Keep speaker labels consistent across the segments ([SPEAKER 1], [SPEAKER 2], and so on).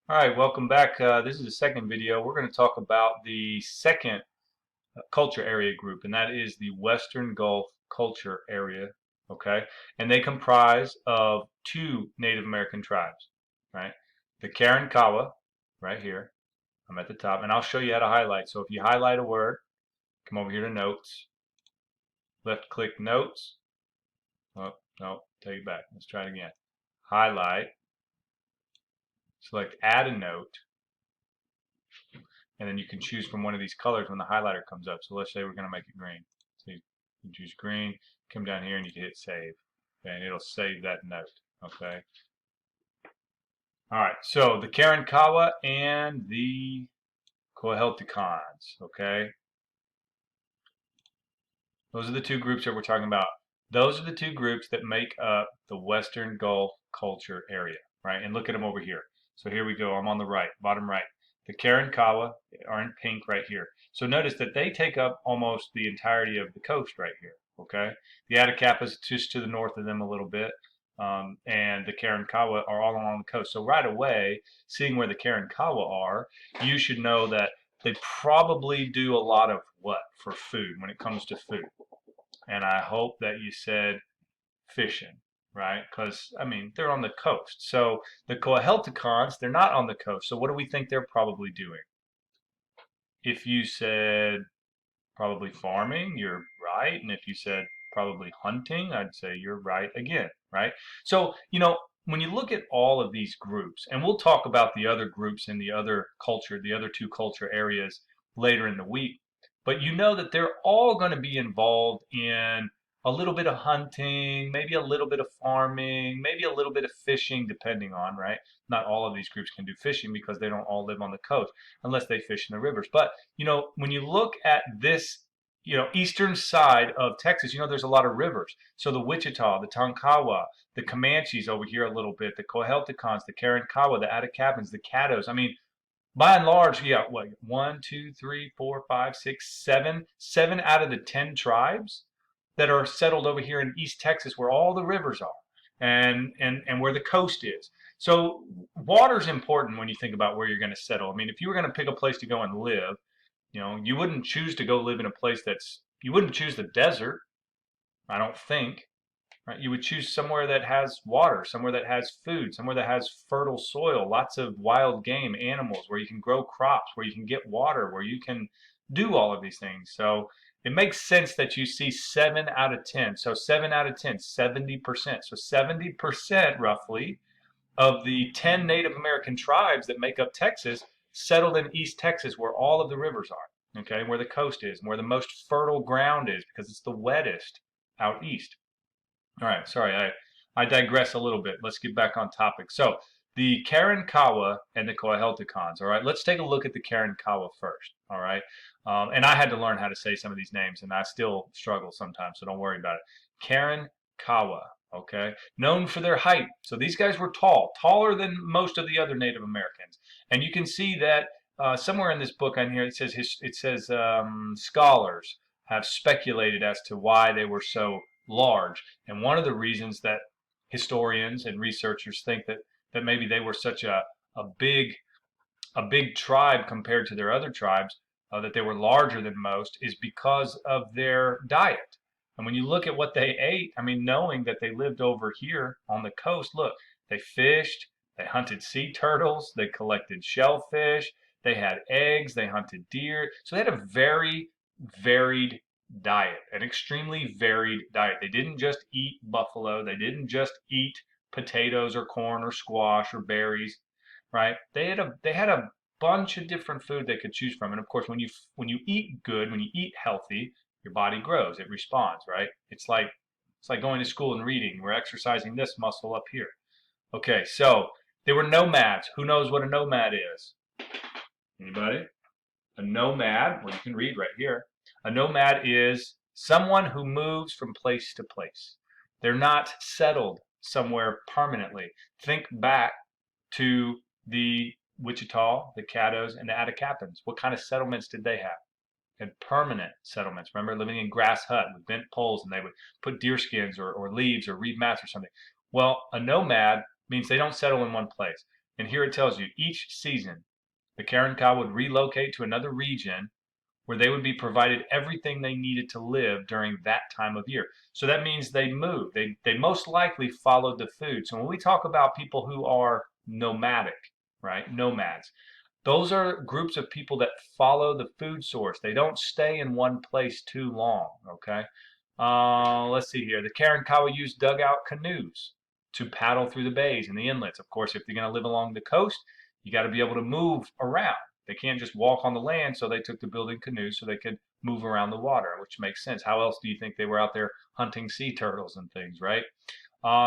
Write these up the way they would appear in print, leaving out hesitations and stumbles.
[SPEAKER 1] All right, welcome back. This is the second video. We're going to talk about the second culture area group, and that is the Western Gulf culture area. Okay, and they comprise of two Native American tribes, right? The Karankawa, right here. I'm at the top, and I'll show you how to highlight. So if you highlight a word, come over here to Notes, left click Notes. Oh, no, take it back. Let's try it again. Highlight, select Add a Note, and then you can choose from one of these colors when the highlighter comes up. So let's say we're going to make it green. So you can choose green, come down here and you can hit save. Okay, and it'll save that note. Okay. All right, so the Karankawa and the Coahuiletcans. Okay, those are the two groups that we're talking about. Those are the two groups that make up the Western Gulf culture area, right? And look at them over here. So here we go. I'm on the right, bottom right. The Karankawa are in pink right here. So notice that they take up almost the entirety of the coast right here. Okay, the Atacapa is just to the north of them a little bit, and the Karankawa are all along the coast. So right away, seeing where the Karankawa are, you should know that they probably do a lot of what for food when it comes to food. And I hope that you said fishing, right? Because I mean they're on the coast. So the Coahuiltecans, they're not on the coast. So what do we think they're probably doing? If you said probably farming, you're right. And if you said probably hunting, I'd say you're right again, right? So, when you look at all of these groups, and we'll talk about the other groups in the other culture, the other two culture areas later in the week, but you know that they're all going to be involved in a little bit of hunting, maybe a little bit of farming, maybe a little bit of fishing, depending on, right? Not all of these groups can do fishing because they don't all live on the coast unless they fish in the rivers. But when you look at this, eastern side of Texas, there's a lot of rivers. So the Wichita, the Tonkawa, the Comanches over here a little bit, the Coahuiltecans, the Karankawa, the Atacapans, the Caddos. I mean, by and large, yeah, what, one, two, three, four, five, six, seven out of the 10 tribes that are settled over here in East Texas where all the rivers are and where the coast is. So water's important when you think about where you're going to settle. I mean, if you were going to pick a place to go and live, you wouldn't choose to go live in a place you wouldn't choose the desert, I don't think. Right? You would choose somewhere that has water, somewhere that has food, somewhere that has fertile soil, lots of wild game, animals, where you can grow crops, where you can get water, where you can do all of these things. So it makes sense that you see 7 out of 10. So 7 out of 10, 70%. So 70% roughly of the 10 Native American tribes that make up Texas settled in East Texas where all of the rivers are, okay, where the coast is, and where the most fertile ground is because it's the wettest out east. All right, sorry, I digress a little bit. Let's get back on topic. So the Karankawa and the Coahuiltecans. All right, let's take a look at the Karankawa first. All right, and I had to learn how to say some of these names, and I still struggle sometimes, so don't worry about it. Karankawa. Okay, known for their height. So these guys were tall, taller than most of the other Native Americans, and you can see that somewhere in this book on here it says scholars have speculated as to why they were so large. And one of the reasons that historians and researchers think that maybe they were such a big a big tribe compared to their other tribes, that they were larger than most, is because of their diet. And when you look at what they ate, I mean, knowing that they lived over here on the coast, look, they fished, they hunted sea turtles, they collected shellfish, they had eggs, they hunted deer. So they had a very varied diet, an extremely varied diet. They didn't just eat buffalo, they didn't just eat potatoes or corn or squash or berries, right? They had a bunch of different food they could choose from. And of course, when you eat good, when you eat healthy, your body grows, it responds, right? It's like going to school and reading. We're exercising this muscle up here. Okay, so they were nomads. Who knows what a nomad is? Anybody? A nomad, well, you can read right here. A nomad is someone who moves from place to place. They're not settled somewhere permanently. Think back to the Wichita, the Caddos, and the Atacapans. What kind of settlements did they have? They had permanent settlements. Remember, living in grass hut with bent poles, and they would put deer skins or leaves or reed mats or something. Well, a nomad means they don't settle in one place. And here it tells you each season, the Karankawa would relocate to another region where they would be provided everything they needed to live during that time of year. So that means they moved. They most likely followed the food. So when we talk about people who are nomadic, right? Nomads. Those are groups of people that follow the food source. They don't stay in one place too long, okay? Let's see here. The Karankawa used dugout canoes to paddle through the bays and the inlets. Of course, if you're going to live along the coast, you got to be able to move around. They can't just walk on the land, so they took to building canoes so they could move around the water, which makes sense. How else do you think they were out there hunting sea turtles and things, right?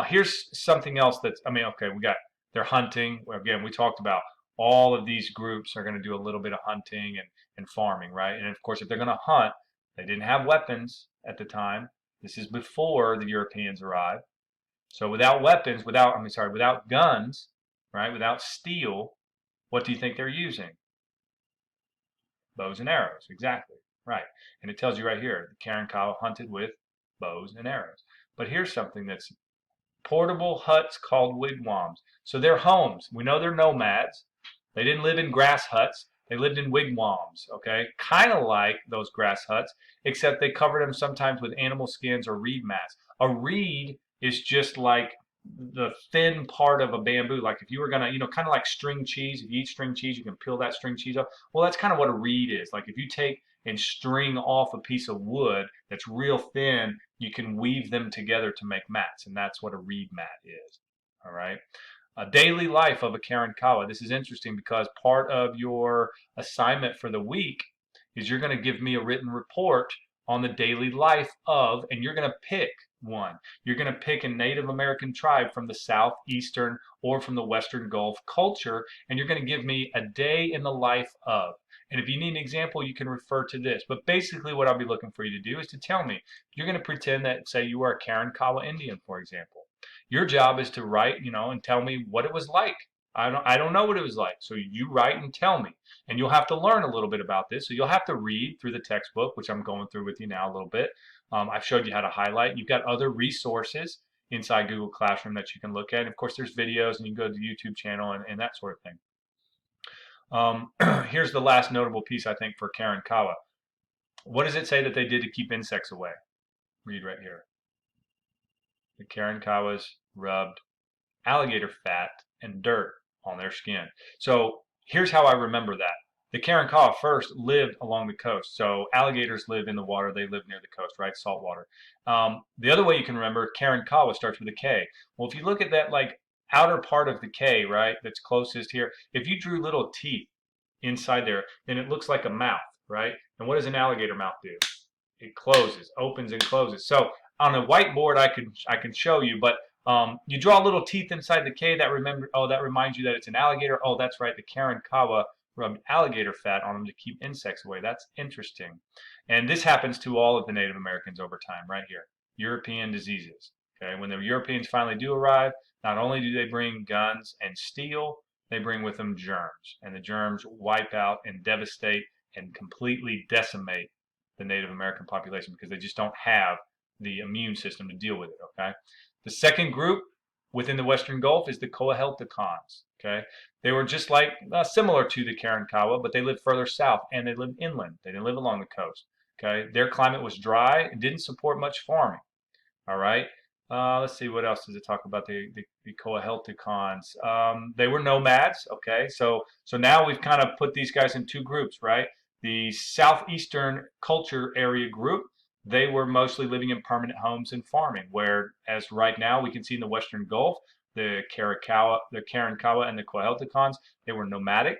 [SPEAKER 1] Here's something else that's, I mean, okay, we got, they're hunting. Again, we talked about all of these groups are going to do a little bit of hunting and farming, right? And of course, if they're going to hunt, they didn't have weapons at the time. This is before the Europeans arrived. So without weapons, without guns, right? Without steel, what do you think they're using? Bows and arrows, exactly, right. And it tells you right here, the Karankawa hunted with bows and arrows. But here's something that's portable huts called wigwams. So they're homes. We know they're nomads. They didn't live in grass huts. They lived in wigwams, okay? Kind of like those grass huts, except they covered them sometimes with animal skins or reed mats. A reed is just like the thin part of a bamboo. Like if you were gonna, kind of like string cheese. If you eat string cheese, you can peel that string cheese off. Well, that's kind of what a reed is. Like if you take and string off a piece of wood that's real thin, you can weave them together to make mats, and that's what a reed mat is. All right. A daily life of a Karankawa. This is interesting because part of your assignment for the week is you're going to give me a written report on the daily life of, and you're going to pick one. You're going to pick a Native American tribe from the southeastern or from the Western Gulf culture, and you're going to give me a day in the life of. And if you need an example, you can refer to this. But basically what I'll be looking for you to do is to tell me, you're going to pretend that, say, you are a Karankawa Indian, for example. Your job is to write, and tell me what it was like. I don't know what it was like. So you write and tell me. And you'll have to learn a little bit about this. So you'll have to read through the textbook, which I'm going through with you now a little bit. I've showed you how to highlight. You've got other resources inside Google Classroom that you can look at. And of course, there's videos, and you can go to the YouTube channel and that sort of thing. Here's the last notable piece, I think, for Karankawa. What does it say that they did to keep insects away? Read right here. The Karankawas rubbed alligator fat and dirt on their skin. So here's how I remember that. The Karankawa first lived along the coast. So alligators live in the water. They live near the coast, right? Salt water. The other way you can remember, Karankawa starts with a K. Well, if you look at that like outer part of the K, right, that's closest here, if you drew little teeth inside there, then it looks like a mouth, right? And what does an alligator mouth do? It closes, opens and closes. So on a whiteboard, I can show you, but you draw little teeth inside the K that reminds you that it's an alligator. Oh, that's right. The Karankawa rubbed alligator fat on them to keep insects away. That's interesting. And this happens to all of the Native Americans over time, right here. European diseases. Okay, when the Europeans finally do arrive, not only do they bring guns and steel, they bring with them germs, and the germs wipe out and devastate and completely decimate the Native American population because they just don't have the immune system to deal with it. Okay. The second group within the Western Gulf is the Coahuiletcans. Okay, they were just like similar to the Karankawa, but they lived further south and they lived inland. They didn't live along the coast. Okay, their climate was dry and didn't support much farming. All right. Let's see, what else does it talk about the Coahuiletcans? They were nomads. Okay, so now we've kind of put these guys in two groups, right? The southeastern culture area group, they were mostly living in permanent homes and farming, whereas right now we can see in the Western Gulf, the Karankawa and the Coahuiletcans, they were nomadic,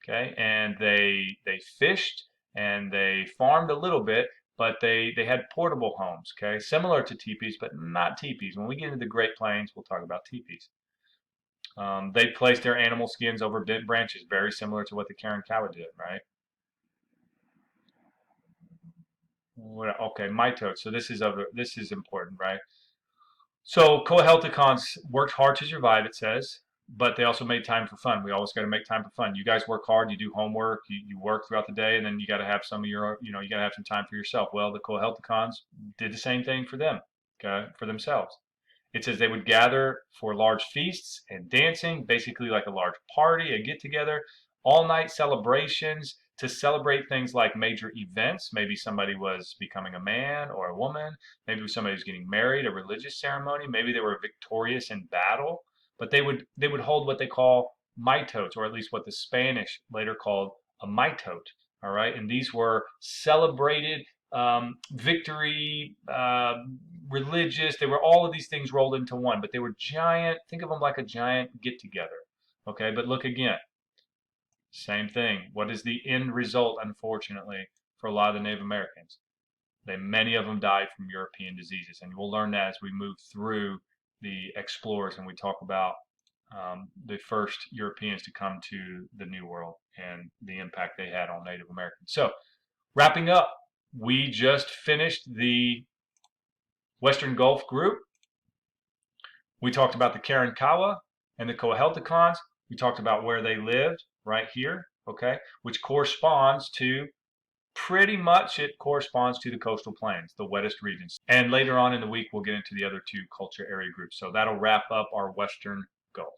[SPEAKER 1] okay, and they fished and they farmed a little bit, but they had portable homes, okay, similar to teepees, but not teepees. When we get into the Great Plains, we'll talk about teepees. They placed their animal skins over bent branches, very similar to what the Karankawa did, right? Okay, mitotes. So this is important, right? So Coahuiltecans worked hard to survive, it says, but they also made time for fun. We always got to make time for fun. You guys work hard, you do homework, you work throughout the day, and then you got to have some of your, you got to have some time for yourself. Well, the Coahuiltecans did the same thing for them, okay, for themselves. It says they would gather for large feasts and dancing, basically like a large party, a get together, all night celebrations to celebrate things like major events. Maybe somebody was becoming a man or a woman. Maybe somebody was getting married, a religious ceremony. Maybe they were victorious in battle. But they would hold what they call mitotes, or at least what the Spanish later called a mitote. All right, and these were celebrated victory, religious. They were all of these things rolled into one, but they were giant. Think of them like a giant get together. Okay, but look again. Same thing. What is the end result, unfortunately, for a lot of the Native Americans? Many of them died from European diseases, and we'll learn that as we move through the explorers and we talk about the first Europeans to come to the New World and the impact they had on Native Americans. So, wrapping up, we just finished the Western Gulf group. We talked about the Karankawa and the Coahuiletcans. We talked about where they lived right here, okay, which corresponds to pretty much it corresponds to the coastal plains, the wettest regions. And later on in the week, we'll get into the other two culture area groups. So that'll wrap up our Western Gulf.